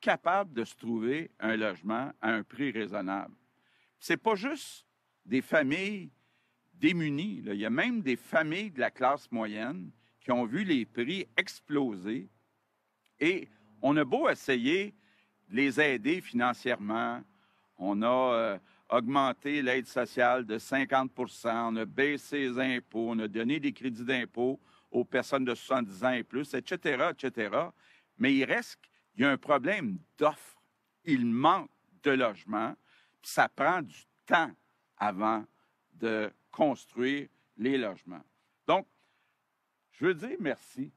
capable de se trouver un logement à un prix raisonnable. C'est pas juste des familles démunies, là. Il y a même des familles de la classe moyenne qui ont vu les prix exploser et on a beau essayer de les aider financièrement, on a augmenté l'aide sociale de 50 %, on a baissé les impôts, on a donné des crédits d'impôt aux personnes de 70 ans et plus, etc., etc. Mais il y a un problème d'offre. Il manque de logements, puis ça prend du temps avant de construire les logements. Donc, je veux dire merci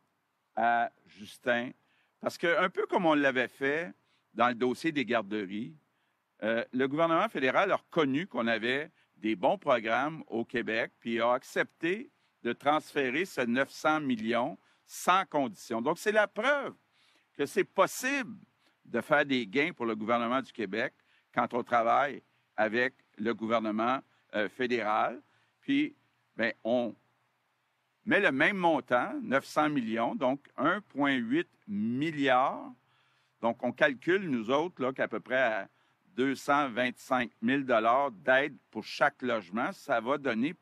à Justin, parce que un peu comme on l'avait fait dans le dossier des garderies, le gouvernement fédéral a reconnu qu'on avait des bons programmes au Québec, puis a accepté de transférer ce 900 millions sans condition. Donc, c'est la preuve que c'est possible de faire des gains pour le gouvernement du Québec quand on travaille avec le gouvernement fédéral. Puis, bien, on met le même montant, 900 millions, donc 1,8 milliard. Donc, on calcule, nous autres, là, qu'à peu près à 225 000 $ d'aide pour chaque logement, ça va donner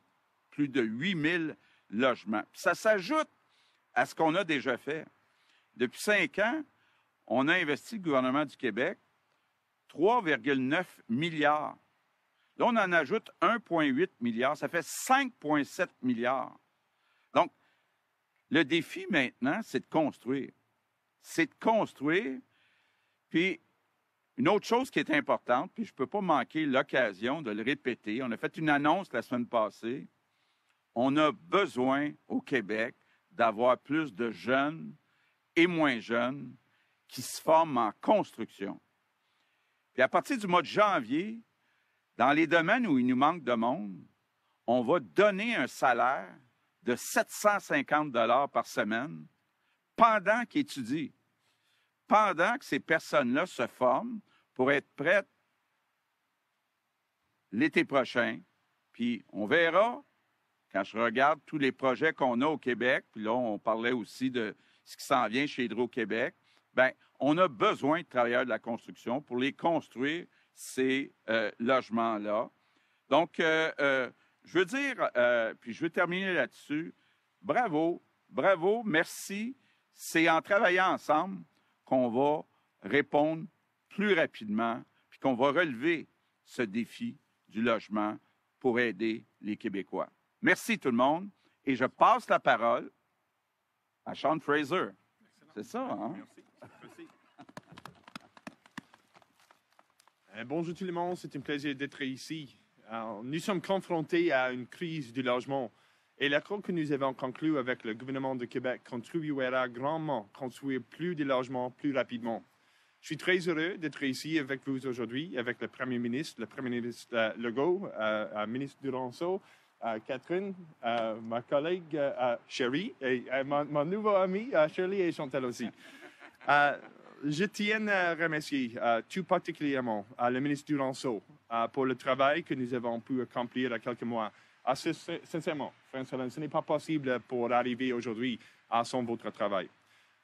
plus de 8 000 logements. Puis ça s'ajoute à ce qu'on a déjà fait. Depuis 5 ans, on a investi, le gouvernement du Québec, 3,9 milliards. Là, on en ajoute 1,8 milliard. Ça fait 5,7 milliards. Donc, le défi maintenant, c'est de construire. C'est de construire. Puis, une autre chose qui est importante, puis je ne peux pas manquer l'occasion de le répéter, on a fait une annonce la semaine passée. On a besoin au Québec d'avoir plus de jeunes et moins jeunes qui se forment en construction. Puis à partir du mois de janvier, dans les domaines où il nous manque de monde, on va donner un salaire de 750 $ par semaine pendant qu'ils étudient, pendant que ces personnes-là se forment pour être prêtes l'été prochain. Puis on verra, quand je regarde tous les projets qu'on a au Québec, puis là, on parlait aussi de ce qui s'en vient chez Hydro-Québec, bien, on a besoin de travailleurs de la construction pour les construire, ces logements-là. Donc, je veux dire, puis je veux terminer là-dessus, bravo, bravo, merci. C'est en travaillant ensemble qu'on va répondre plus rapidement, puis qu'on va relever ce défi du logement pour aider les Québécois. Merci tout le monde, et je passe la parole à Sean Fraser. C'est ça, hein? Merci. Merci. Bonjour tout le monde, c'est un plaisir d'être ici. Nous sommes confrontés à une crise du logement et l'accord que nous avons conclu avec le gouvernement du Québec contribuera grandement à construire plus de logements plus rapidement. Je suis très heureux d'être ici avec vous aujourd'hui, avec le Premier ministre Legault, le ministre Duranceau, Catherine, ma collègue Sherry et mon nouveau ami Shirley et Chantal aussi. Je tiens à remercier tout particulièrement le ministre Duranceau pour le travail que nous avons pu accomplir il y a quelques mois. Sincèrement, François, ce n'est pas possible pour arriver aujourd'hui sans votre travail.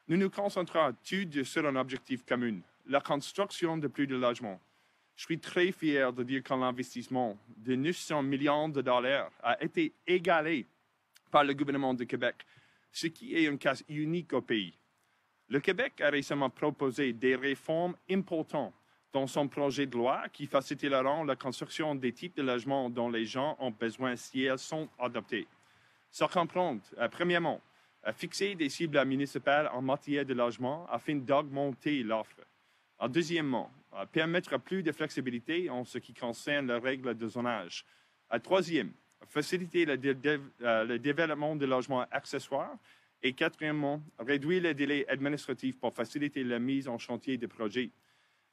Nous nous concentrons tous sur un objectif commun, la construction de plus de logements. Je suis très fier de dire que l'investissement de 900 millions de dollars a été égalé par le gouvernement du Québec, ce qui est un cas unique au pays. Le Québec a récemment proposé des réformes importantes dans son projet de loi qui faciliteront la construction des types de logements dont les gens ont besoin si elles sont adoptées. Ça comprend, premièrement, fixer des cibles municipales en matière de logement afin d'augmenter l'offre. Deuxièmement, permettre plus de flexibilité en ce qui concerne les règles de zonage. Troisième, faciliter le développement de logements accessoires. Et quatrièmement, réduire les délais administratifs pour faciliter la mise en chantier des projets.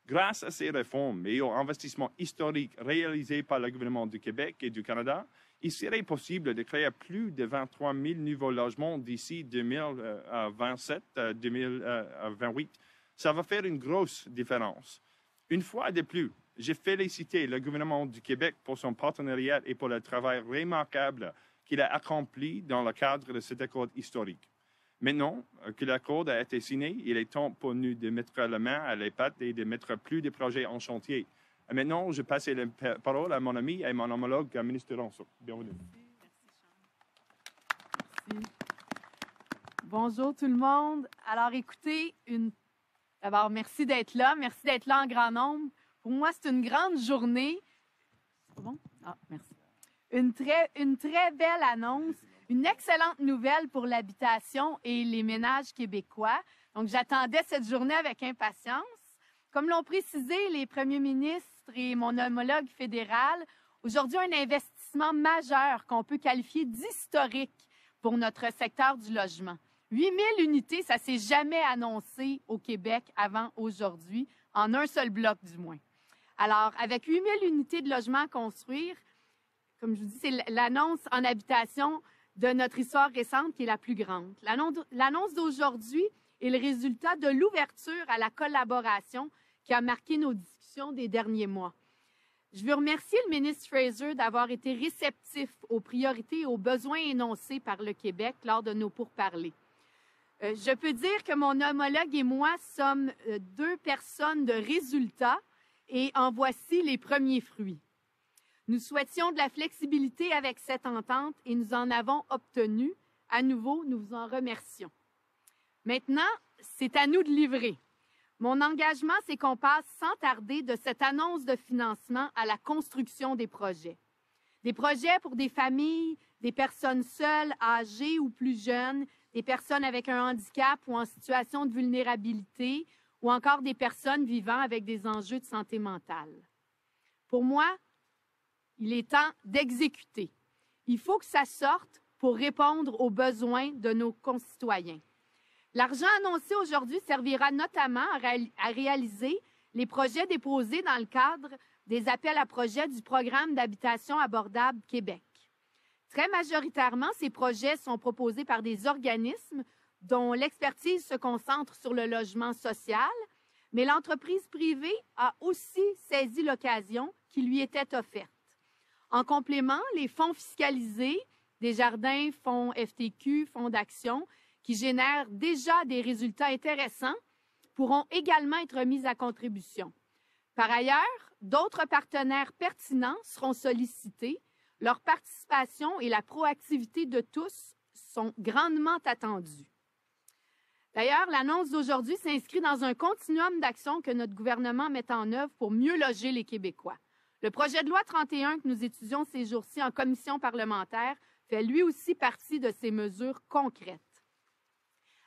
Grâce à ces réformes et aux investissements historiques réalisés par le gouvernement du Québec et du Canada, il serait possible de créer plus de 23 000 nouveaux logements d'ici 2027-2028. Ça va faire une grosse différence. Une fois de plus, j'ai félicité le gouvernement du Québec pour son partenariat et pour le travail remarquable qu'il a accompli dans le cadre de cet accord historique. Maintenant que l'accord a été signé, il est temps pour nous de mettre la main à la pâte et de mettre plus de projets en chantier. Et maintenant, je passe la parole à mon ami et mon homologue, ministre Ranceau. Bienvenue. Merci. Bonjour tout le monde. Alors écoutez, d'abord merci d'être là en grand nombre. Pour moi, c'est une grande journée. C'est bon? Ah, merci. Une très belle annonce. Une excellente nouvelle pour l'habitation et les ménages québécois. Donc, j'attendais cette journée avec impatience. Comme l'ont précisé les premiers ministres et mon homologue fédéral, aujourd'hui, un investissement majeur qu'on peut qualifier d'historique pour notre secteur du logement. 8 000 unités, ça ne s'est jamais annoncé au Québec avant aujourd'hui, en un seul bloc du moins. Alors, avec 8 000 unités de logement à construire, comme je vous dis, c'est l'annonce en habitation de notre histoire récente qui est la plus grande. L'annonce d'aujourd'hui est le résultat de l'ouverture à la collaboration qui a marqué nos discussions des derniers mois. Je veux remercier le ministre Fraser d'avoir été réceptif aux priorités et aux besoins énoncés par le Québec lors de nos pourparlers. Je peux dire que mon homologue et moi sommes deux personnes de résultats et en voici les premiers fruits. Nous souhaitions de la flexibilité avec cette entente et nous en avons obtenu. À nouveau, nous vous en remercions. Maintenant, c'est à nous de livrer. Mon engagement, c'est qu'on passe sans tarder de cette annonce de financement à la construction des projets. Des projets pour des familles, des personnes seules, âgées ou plus jeunes, des personnes avec un handicap ou en situation de vulnérabilité, ou encore des personnes vivant avec des enjeux de santé mentale. Pour moi, il est temps d'exécuter. Il faut que ça sorte pour répondre aux besoins de nos concitoyens. L'argent annoncé aujourd'hui servira notamment à réaliser les projets déposés dans le cadre des appels à projets du Programme d'habitation abordable Québec. Très majoritairement, ces projets sont proposés par des organismes dont l'expertise se concentre sur le logement social, mais l'entreprise privée a aussi saisi l'occasion qui lui était offerte. En complément, les fonds fiscalisés, Desjardins, fonds FTQ, fonds d'action, qui génèrent déjà des résultats intéressants, pourront également être mis à contribution. Par ailleurs, d'autres partenaires pertinents seront sollicités. Leur participation et la proactivité de tous sont grandement attendues. D'ailleurs, l'annonce d'aujourd'hui s'inscrit dans un continuum d'actions que notre gouvernement met en œuvre pour mieux loger les Québécois. Le projet de loi 31 que nous étudions ces jours-ci en commission parlementaire fait lui aussi partie de ces mesures concrètes.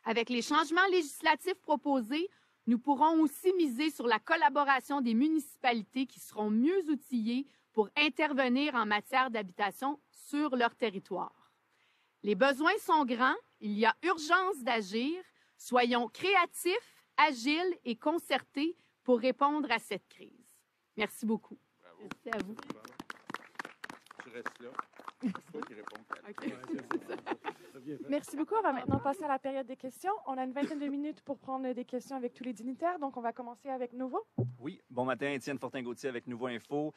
Avec les changements législatifs proposés, nous pourrons aussi miser sur la collaboration des municipalités qui seront mieux outillées pour intervenir en matière d'habitation sur leur territoire. Les besoins sont grands, il y a urgence d'agir. Soyons créatifs, agiles et concertés pour répondre à cette crise. Merci beaucoup. Bravo. Merci à vous. Bravo. Tu restes là. C'est toi qui réponds. Okay. Merci beaucoup. On va maintenant passer à la période des questions. On a une vingtaine de minutes pour prendre des questions avec tous les dignitaires. Donc, on va commencer avec Nouveau. Oui, bon matin, Étienne Fortin-Gauthier avec Nouveau Info.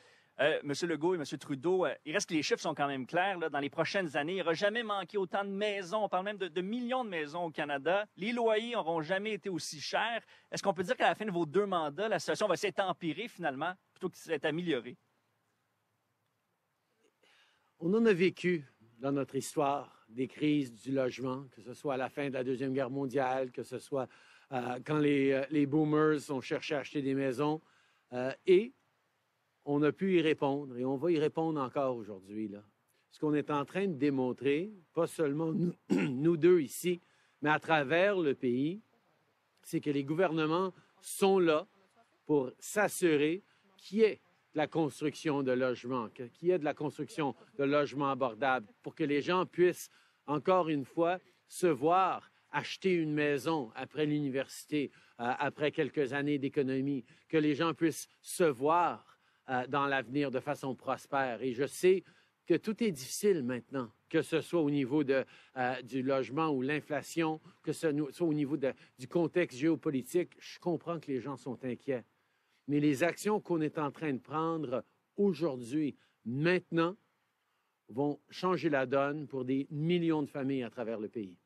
Monsieur Legault et Monsieur Trudeau, il reste que les chiffres sont quand même clairs. Là, dans les prochaines années, il n'y aura jamais manqué autant de maisons. On parle même de millions de maisons au Canada. Les loyers n'auront jamais été aussi chers. Est-ce qu'on peut dire qu'à la fin de vos 2 mandats, la situation va s'être empirée finalement, plutôt que s'être améliorée? On en a vécu dans notre histoire des crises du logement, que ce soit à la fin de la Deuxième Guerre mondiale, que ce soit quand les boomers ont cherché à acheter des maisons. Et on a pu y répondre, et on va y répondre encore aujourd'hui. Ce qu'on est en train de démontrer, pas seulement nous deux ici, mais à travers le pays, c'est que les gouvernements sont là pour s'assurer qu'il y ait de la construction de logements, qu'il y ait de la construction de logements abordables, pour que les gens puissent, encore une fois, se voir acheter une maison après l'université, après quelques années d'économie, que les gens puissent se voir dans l'avenir de façon prospère. Et je sais que tout est difficile maintenant, que ce soit au niveau du logement ou l'inflation, que ce soit au niveau du contexte géopolitique. Je comprends que les gens sont inquiets. Mais les actions qu'on est en train de prendre aujourd'hui, maintenant, vont changer la donne pour des millions de familles à travers le pays.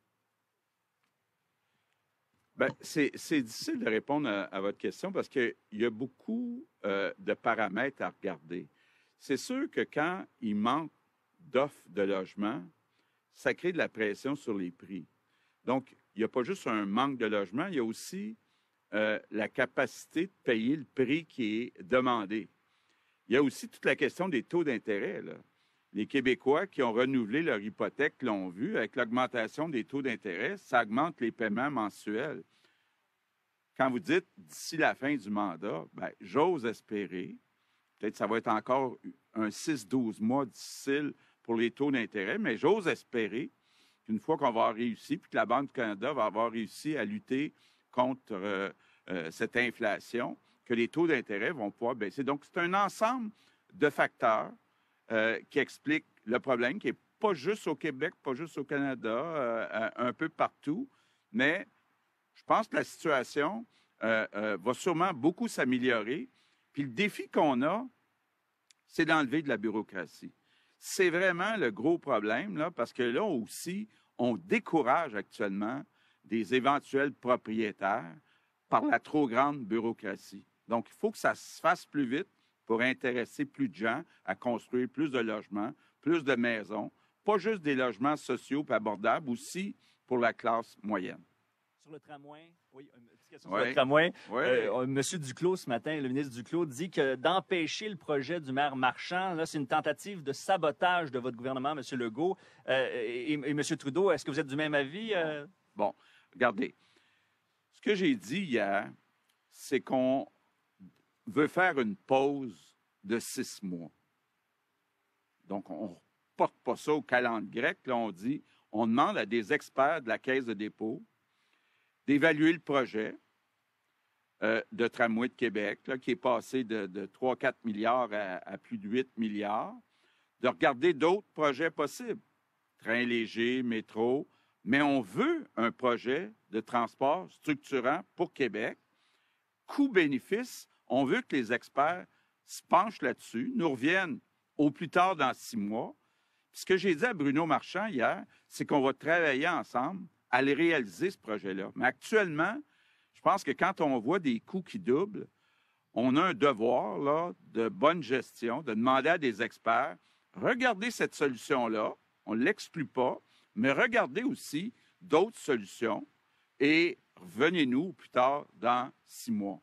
Bien, c'est difficile de répondre à votre question parce qu'il y a beaucoup de paramètres à regarder. C'est sûr que quand il manque d'offres de logement, ça crée de la pression sur les prix. Donc, il n'y a pas juste un manque de logement, il y a aussi la capacité de payer le prix qui est demandé. Il y a aussi toute la question des taux d'intérêt, là. Les Québécois qui ont renouvelé leur hypothèque l'ont vu, avec l'augmentation des taux d'intérêt, ça augmente les paiements mensuels. Quand vous dites d'ici la fin du mandat, bien, j'ose espérer, peut-être que ça va être encore un 6-12 mois difficile pour les taux d'intérêt, mais j'ose espérer qu'une fois qu'on va avoir réussi, puis que la Banque du Canada va avoir réussi à lutter contre cette inflation, que les taux d'intérêt vont pouvoir baisser. Donc, c'est un ensemble de facteurs qui explique le problème, qui n'est pas juste au Québec, pas juste au Canada, un peu partout, mais je pense que la situation va sûrement beaucoup s'améliorer. Puis le défi qu'on a, c'est d'enlever de la bureaucratie. C'est vraiment le gros problème, là, parce que là aussi, on décourage actuellement des éventuels propriétaires par la trop grande bureaucratie. Donc, il faut que ça se fasse plus vite pour intéresser plus de gens à construire plus de logements, plus de maisons, pas juste des logements sociaux et abordables, aussi pour la classe moyenne. Sur le tramway, oui, une petite question sur le tramway. Oui. Monsieur Duclos, ce matin, le ministre Duclos, dit que d'empêcher le projet du maire Marchand, là, c'est une tentative de sabotage de votre gouvernement, M. Legault. Et M. Trudeau, est-ce que vous êtes du même avis? Bon, regardez. Ce que j'ai dit hier, c'est qu'on veut faire une pause de 6 mois. Donc, on ne porte pas ça au calendrier grec. Là, on demande à des experts de la Caisse de dépôt d'évaluer le projet de Tramway de Québec, là, qui est passé de 3-4 milliards à plus de 8 milliards, de regarder d'autres projets possibles, train léger, métro, mais on veut un projet de transport structurant pour Québec. Coût-bénéfice, on veut que les experts se penchent là-dessus, nous reviennent au plus tard dans 6 mois. Puis ce que j'ai dit à Bruno Marchand hier, c'est qu'on va travailler ensemble à aller réaliser ce projet-là. Mais actuellement, je pense que quand on voit des coûts qui doublent, on a un devoir là, de bonne gestion, de demander à des experts, regardez cette solution-là, on ne l'exclut pas, mais regardez aussi d'autres solutions et revenez-nous plus tard dans 6 mois.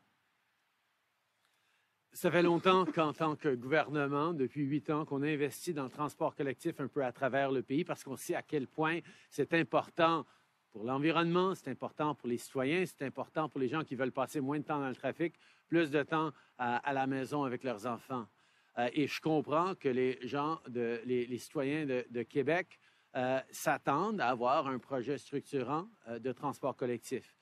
Ça fait longtemps qu'en tant que gouvernement, depuis 8 ans, qu'on investit dans le transport collectif un peu à travers le pays parce qu'on sait à quel point c'est important pour l'environnement, c'est important pour les citoyens, c'est important pour les gens qui veulent passer moins de temps dans le trafic, plus de temps à la maison avec leurs enfants. Et je comprends que les gens, les citoyens de Québec s'attendent à avoir un projet structurant de transport collectif.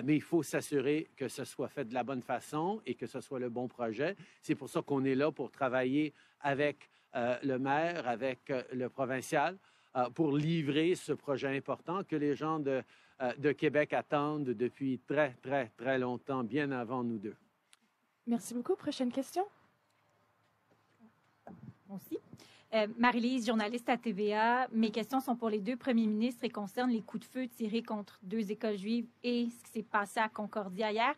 Mais il faut s'assurer que ce soit fait de la bonne façon et que ce soit le bon projet. C'est pour ça qu'on est là pour travailler avec le maire, avec le provincial, pour livrer ce projet important que les gens de Québec attendent depuis très, très, très longtemps, bien avant nous deux. Merci beaucoup. Prochaine question. Aussi. Marie-Lise, journaliste à TVA. Mes questions sont pour les 2 premiers ministres et concernent les coups de feu tirés contre 2 écoles juives et ce qui s'est passé à Concordia hier.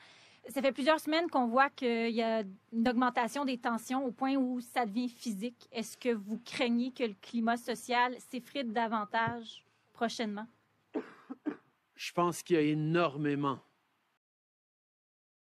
Ça fait plusieurs semaines qu'on voit qu'il y a une augmentation des tensions au point où ça devient physique. Est-ce que vous craignez que le climat social s'effrite davantage prochainement? Je pense qu'il y a énormément